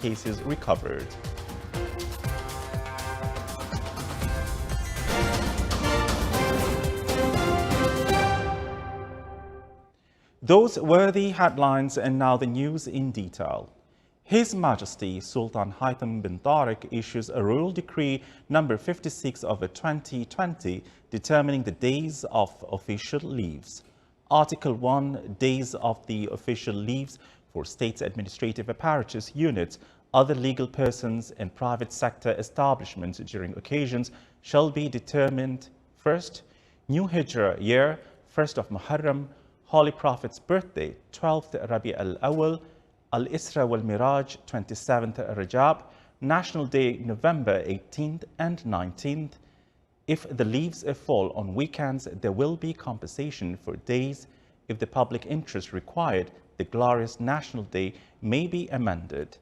cases recovered. Those were the headlines, and now the news in detail. His Majesty Sultan Haitham bin Tariq issues a royal decree number 56 of 2020 determining the days of official leaves. Article 1, days of the official leaves for state's administrative apparatus units, other legal persons and private sector establishments during occasions shall be determined: first, New Hijrah year, 1st of Muharram, Holy Prophet's birthday, 12th Rabi al-Awwal, Al-Isra wal-Miraj, 27th Rajab, National Day, November 18th and 19th. If the leaves fall on weekends, there will be compensation for days. If the public interest required, the glorious National Day may be amended.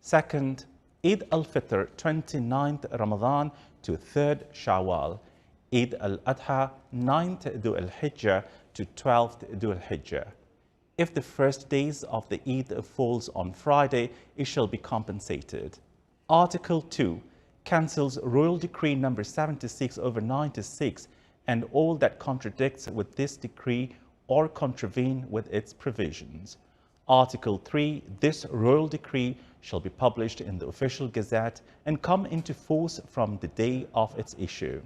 Second, Eid al-Fitr, 29th Ramadan to 3rd Shawwal. Eid al-Adha, 9th Dhul al-Hijjah to 12th Dhul al-Hijjah. If the first days of the Eid falls on Friday, it shall be compensated. Article 2 cancels Royal Decree number 76/96 and all that contradicts with this decree or contravene with its provisions. Article 3, this Royal Decree shall be published in the Official Gazette and come into force from the day of its issue.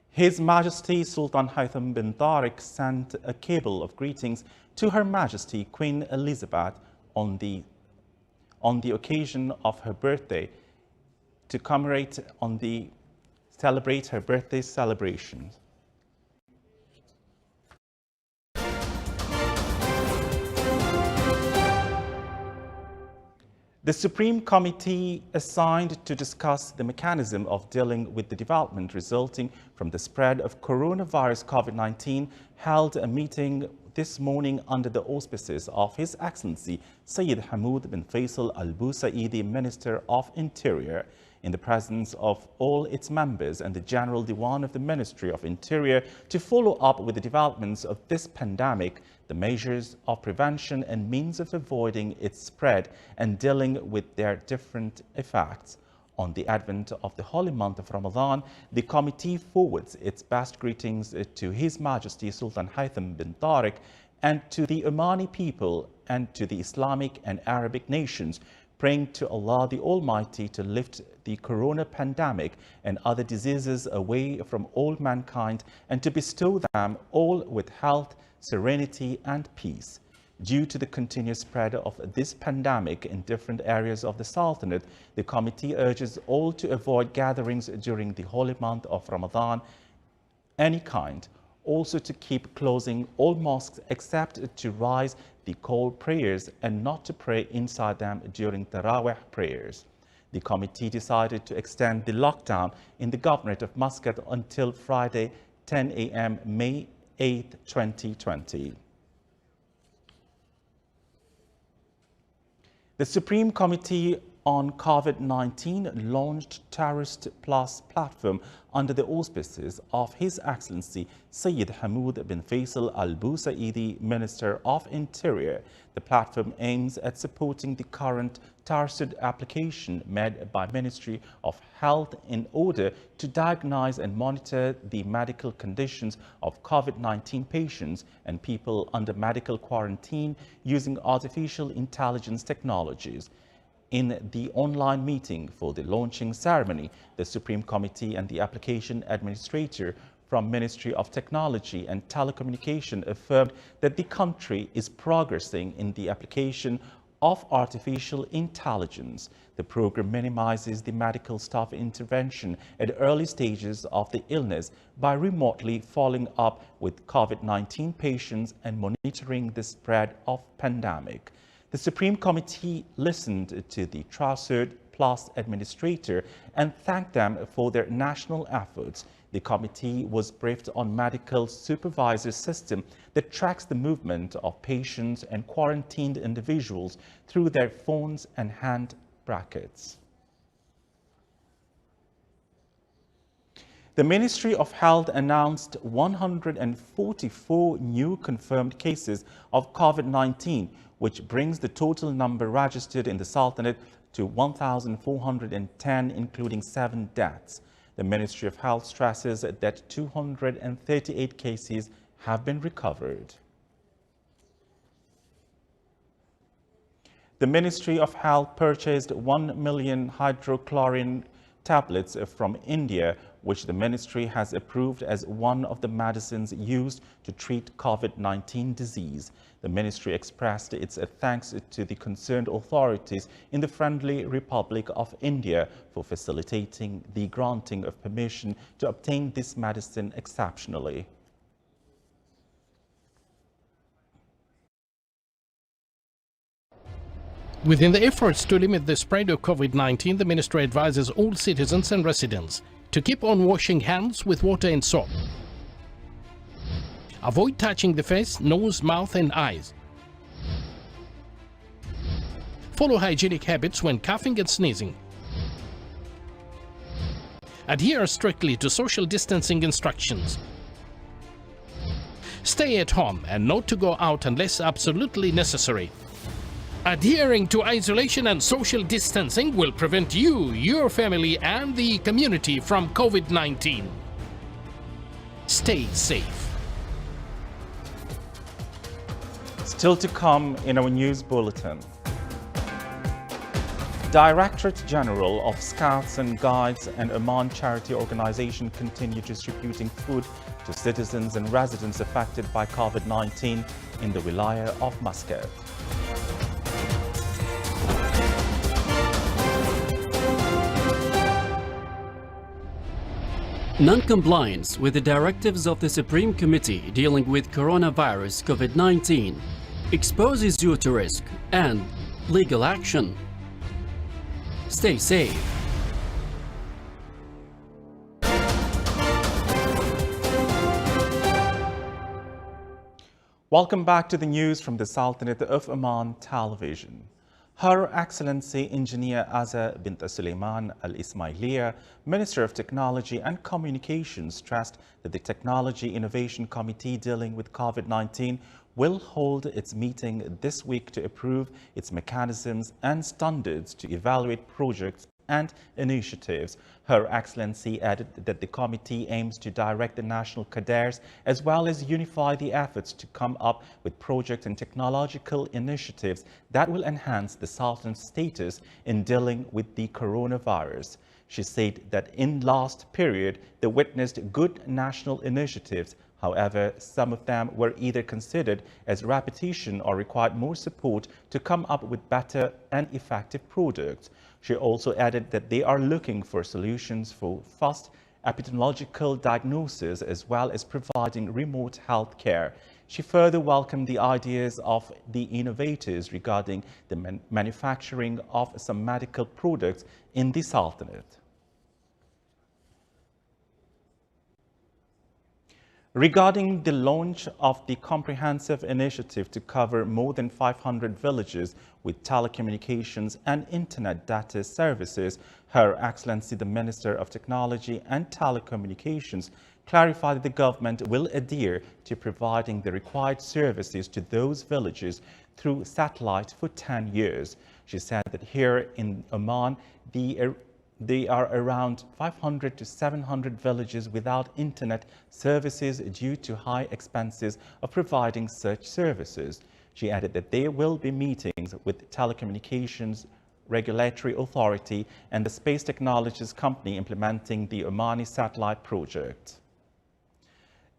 His Majesty Sultan Haitham bin Tariq sent a cable of greetings to Her Majesty Queen Elizabeth on the occasion of her birthday to celebrate her birthday celebrations. The Supreme Committee assigned to discuss the mechanism of dealing with the development resulting from the spread of coronavirus COVID-19 held a meeting this morning under the auspices of His Excellency Sayyid Hamoud bin Faisal Al Busaidi, Minister of Interior, in the presence of all its members and the General Diwan of the Ministry of Interior, to follow up with the developments of this pandemic, the measures of prevention and means of avoiding its spread and dealing with their different effects. On the advent of the holy month of Ramadan, the committee forwards its best greetings to His Majesty Sultan Haitham bin Tariq and to the Omani people and to the Islamic and Arabic nations, praying to Allah the Almighty to lift the corona pandemic and other diseases away from all mankind and to bestow them all with health, serenity and peace. Due to the continuous spread of this pandemic in different areas of the Sultanate, the committee urges all to avoid gatherings during the holy month of Ramadan, any kind. Also to keep closing all mosques except to rise the call prayers and not to pray inside them during Tarawih prayers. The committee decided to extend the lockdown in the Governorate of Muscat until Friday, 10 a.m. May 8, 2020. The Supreme Committee on COVID-19 launched Terrorist Plus platform under the auspices of His Excellency Sayyid Hamoud bin Faisal Al Busaidi, Minister of Interior. The platform aims at supporting the current Tarsud application made by Ministry of Health in order to diagnose and monitor the medical conditions of COVID-19 patients and people under medical quarantine using artificial intelligence technologies. In the online meeting for the launching ceremony, the Supreme Committee and the application administrator from Ministry of Technology and Telecommunication affirmed that the country is progressing in the application of artificial intelligence. The program minimizes the medical staff intervention at early stages of the illness by remotely following up with COVID-19 patients and monitoring the spread of pandemic. The Supreme Committee listened to the Tarsud Plus administrator and thanked them for their national efforts. The committee was briefed on medical supervisor system that tracks the movement of patients and quarantined individuals through their phones and hand brackets. The Ministry of Health announced 144 new confirmed cases of COVID-19, which brings the total number registered in the Sultanate to 1,410, including 7 deaths. The Ministry of Health stresses that 238 cases have been recovered. The Ministry of Health purchased 1 million hydrochlorine tablets from India, which the ministry has approved as one of the medicines used to treat COVID-19 disease. The ministry expressed its thanks to the concerned authorities in the Friendly Republic of India for facilitating the granting of permission to obtain this medicine exceptionally. Within the efforts to limit the spread of COVID-19, the ministry advises all citizens and residents to keep on washing hands with water and soap. Avoid touching the face, nose, mouth and eyes. Follow hygienic habits when coughing and sneezing. Adhere strictly to social distancing instructions. Stay at home and not to go out unless absolutely necessary. Adhering to isolation and social distancing will prevent you, your family and the community from COVID-19. Stay safe. Still to come in our news bulletin. Directorate General of Scouts and Guides and Oman Charity Organization continue distributing food to citizens and residents affected by COVID-19 in the Wilaya of Muscat. Non-compliance with the directives of the Supreme Committee dealing with coronavirus COVID-19 exposes you to risk and legal action. Stay safe. Welcome back to the news from the Sultanate of Oman Television. Her Excellency Engineer Azza bint Suleiman Al Ismailiya, Minister of Technology and Communications, stressed that the Technology Innovation Committee dealing with COVID-19 will hold its meeting this week to approve its mechanisms and standards to evaluate projects and initiatives. Her Excellency added that the committee aims to direct the national cadres as well as unify the efforts to come up with projects and technological initiatives that will enhance the Sultan's status in dealing with the coronavirus. She said that in last period, they witnessed good national initiatives. However, some of them were either considered as repetition or required more support to come up with better and effective products. She also added that they are looking for solutions for fast epidemiological diagnosis as well as providing remote health care. She further welcomed the ideas of the innovators regarding the manufacturing of some medical products in the Sultanate. Regarding the launch of the comprehensive initiative to cover more than 500 villages with telecommunications and internet data services, Her Excellency the Minister of Technology and Telecommunications clarified that the government will adhere to providing the required services to those villages through satellite for 10 years. She said that here in Oman, there are around 500 to 700 villages without internet services due to high expenses of providing such services. She added that there will be meetings with telecommunications regulatory authority and the space technologies company implementing the Omani satellite project.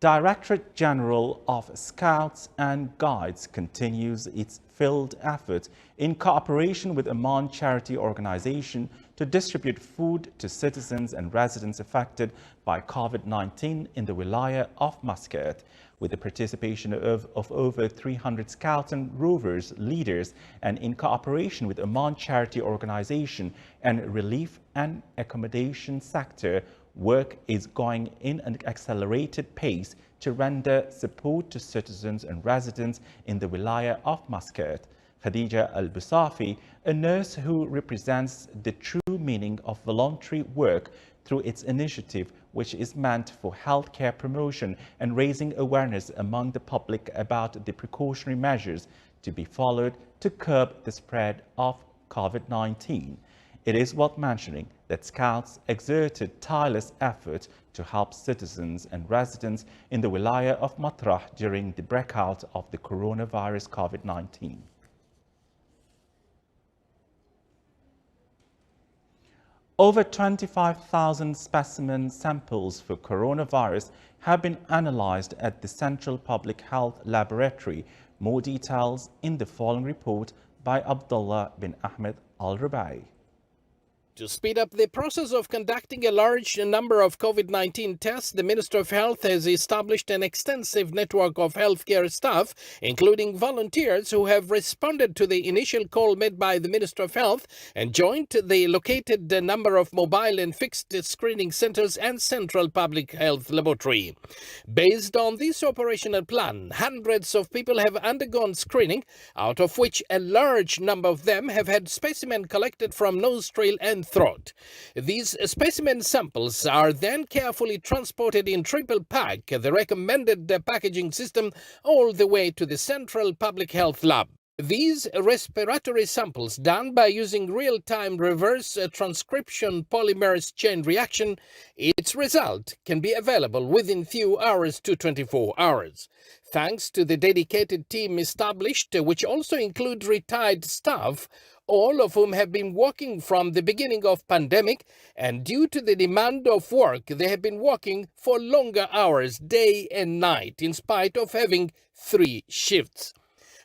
Directorate General of Scouts and Guides continues its field efforts in cooperation with Oman Charity Organization to distribute food to citizens and residents affected by COVID-19 in the Wilaya of Muscat, with the participation of over 300 Scouts and Rovers leaders and in cooperation with Oman Charity Organization and Relief and Accommodation Sector. Work is going in an accelerated pace to render support to citizens and residents in the Wilaya of Muscat. Khadija Al-Busafi, a nurse who represents the true meaning of voluntary work through its initiative, which is meant for healthcare promotion and raising awareness among the public about the precautionary measures to be followed to curb the spread of COVID-19. It is worth mentioning that Scouts exerted tireless effort to help citizens and residents in the wilaya of Matrah during the breakout of the coronavirus COVID-19. Over 25,000 specimen samples for coronavirus have been analyzed at the Central Public Health Laboratory. More details in the following report by Abdullah bin Ahmed Al-Rubai. To speed up the process of conducting a large number of COVID-19 tests, the Minister of Health has established an extensive network of healthcare staff, including volunteers who have responded to the initial call made by the Minister of Health and joined the located number of mobile and fixed screening centers and Central Public Health Laboratory. Based on this operational plan, hundreds of people have undergone screening, out of which a large number of them have had specimen collected from nostril and throat. These specimen samples are then carefully transported in triple pack, the recommended packaging system, all the way to the Central Public Health Lab. These respiratory samples, done by using real-time reverse transcription polymerase chain reaction, its result can be available within few hours to 24 hours. Thanks to the dedicated team established, which also include retired staff, all of whom have been working from the beginning of pandemic, and due to the demand of work, they have been working for longer hours, day and night, in spite of having 3 shifts.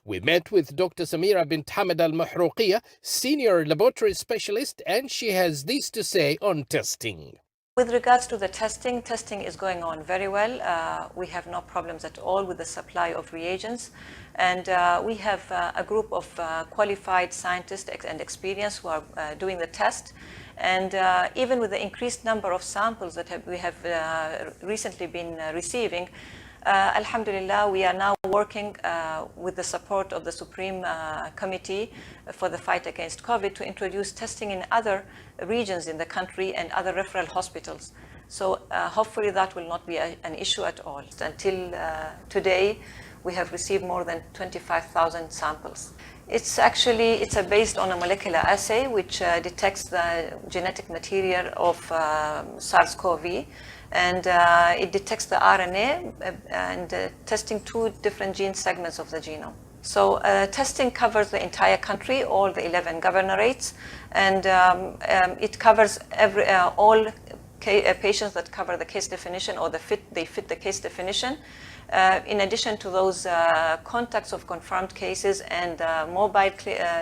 We met with Dr. Samira bint Hamad al-Mahrouqiya, senior laboratory specialist, and she has this to say on testing. With regards to the testing is going on very well. We have no problems at all with the supply of reagents. And we have a group of qualified scientists and experienced who are doing the test. And even with the increased number of samples that we have recently been receiving, Alhamdulillah, we are now working with the support of the Supreme Committee for the fight against COVID to introduce testing in other regions in the country and other referral hospitals. So hopefully that will not be an issue at all. Until today, we have received more than 25,000 samples. It's based on a molecular assay which detects the genetic material of SARS-CoV. And it detects the RNA and testing 2 different gene segments of the genome. So testing covers the entire country, all the 11 governorates, and it covers all patients that cover the case definition or they fit the case definition. In addition to those contacts of confirmed cases and mobile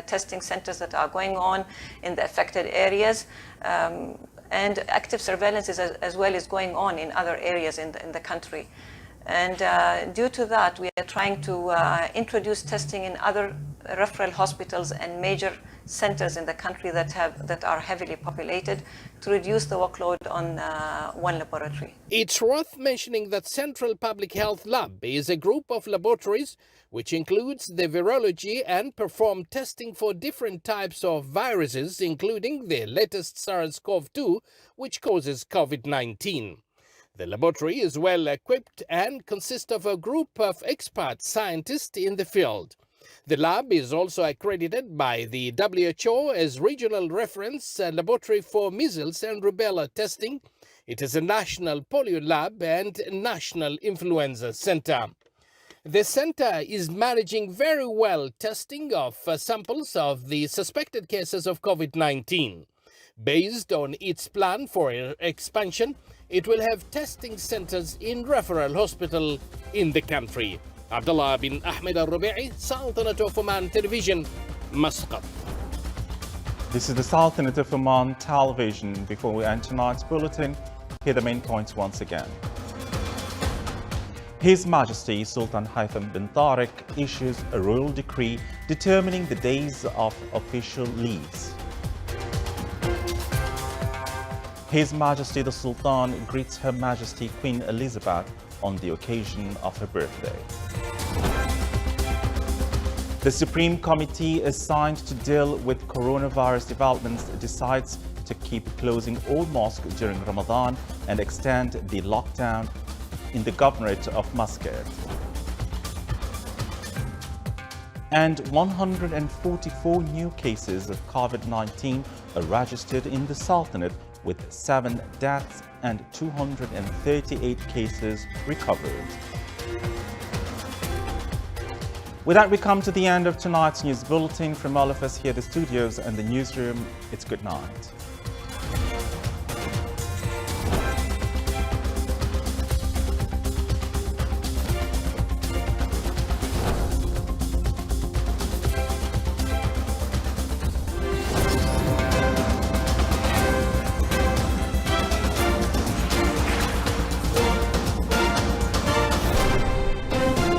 testing centers that are going on in the affected areas, and active surveillance as well is going on in other areas in the country. And due to that, we are trying to introduce testing in other referral hospitals and major centers in the country that are heavily populated to reduce the workload on one laboratory. It's worth mentioning that Central Public Health Lab is a group of laboratories which includes the virology and perform testing for different types of viruses, including the latest SARS-CoV-2, which causes COVID-19. The laboratory is well equipped and consists of a group of expert scientists in the field. The lab is also accredited by the WHO as regional reference laboratory for measles and rubella testing. It is a national polio lab and national influenza center. The center is managing very well testing of samples of the suspected cases of COVID-19. Based on its plan for expansion, it will have testing centers in referral hospital in the country. Abdullah bin Ahmed Al-Rubai, Sultanate of Oman Television, Muscat. This is the Sultanate of Oman Television. Before we end tonight's bulletin, here are the main points once again. His Majesty Sultan Haitham bin Tariq issues a royal decree determining the days of official leaves. His Majesty the Sultan greets Her Majesty Queen Elizabeth on the occasion of her birthday. The Supreme Committee assigned to deal with coronavirus developments decides to keep closing all mosques during Ramadan and extend the lockdown in the governorate of Muscat. And 144 new cases of COVID-19 are registered in the Sultanate, with 7 deaths and 238 cases recovered. With that, we come to the end of tonight's news bulletin. From all of us here at the studios and the newsroom, it's good night.